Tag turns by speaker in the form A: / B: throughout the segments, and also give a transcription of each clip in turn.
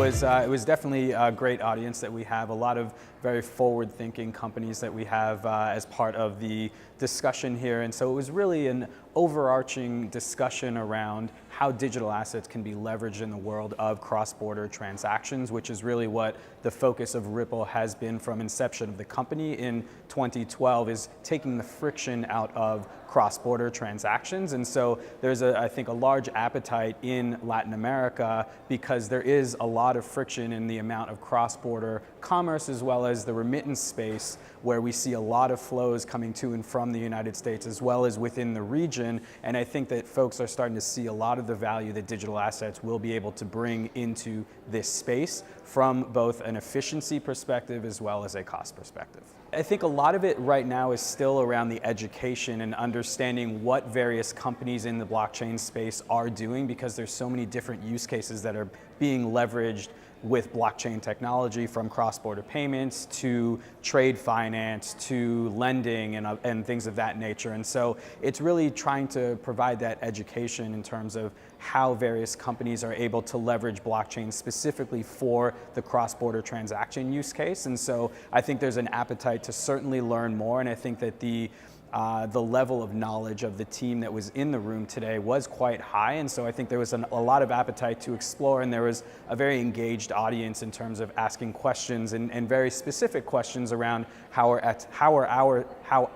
A: was definitely a great audience that we have. A lot of very forward-thinking companies that we have as part of the discussion here, and so it was really an overarching discussion around how digital assets can be leveraged in the world of cross-border transactions, which is really what the focus of Ripple has been from inception of the company in 2012, is taking the friction out of cross-border transactions. And so there's, I think, a large appetite in Latin America because there is a lot of friction in the amount of cross-border commerce as well as the remittance space, where we see a lot of flows coming to and from the United States as well as within the region. And I think that folks are starting to see a lot of the value that digital assets will be able to bring into this space from both an efficiency perspective as well as a cost perspective. I think a lot of it right now is still around the education and understanding what various companies in the blockchain space are doing, because there's so many different use cases that are being leveraged with blockchain technology, from cross-border payments to trade finance to lending and things of that nature. And so it's really trying to provide that education in terms of how various companies are able to leverage blockchain specifically for the cross-border transaction use case. And so I think there's an appetite to certainly learn more, and I think that the level of knowledge of the team that was in the room today was quite high, and so I think there was a lot of appetite to explore, and there was a very engaged audience in terms of asking questions and very specific questions around how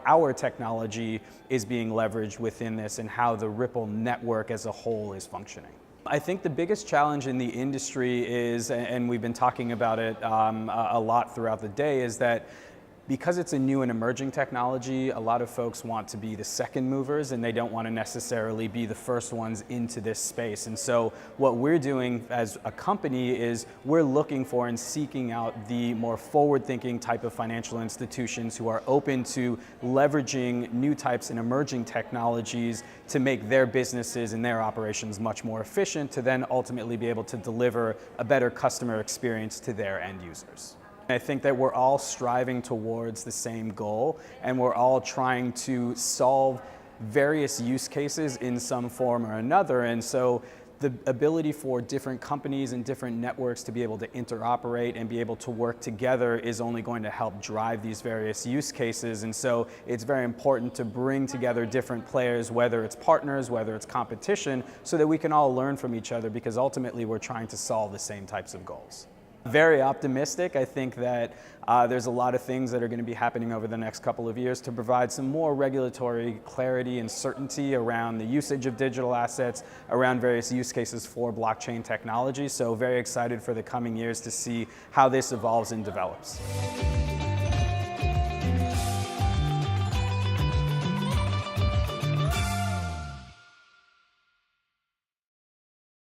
A: our technology is being leveraged within this and how the Ripple network as a whole is functioning. I think the biggest challenge in the industry is, and we've been talking about it a lot throughout the day, is that because it's a new and emerging technology, a lot of folks want to be the second movers and they don't want to necessarily be the first ones into this space. And so what we're doing as a company is we're looking for and seeking out the more forward-thinking type of financial institutions who are open to leveraging new types and emerging technologies to make their businesses and their operations much more efficient, to then ultimately be able to deliver a better customer experience to their end users. I think that we're all striving towards the same goal, and we're all trying to solve various use cases in some form or another. And so the ability for different companies and different networks to be able to interoperate and be able to work together is only going to help drive these various use cases. And so it's very important to bring together different players, whether it's partners, whether it's competition, so that we can all learn from each other, because ultimately we're trying to solve the same types of goals. Very optimistic. I think that there's a lot of things that are going to be happening over the next couple of years to provide some more regulatory clarity and certainty around the usage of digital assets, around various use cases for blockchain technology. So very excited for the coming years to see how this evolves and develops.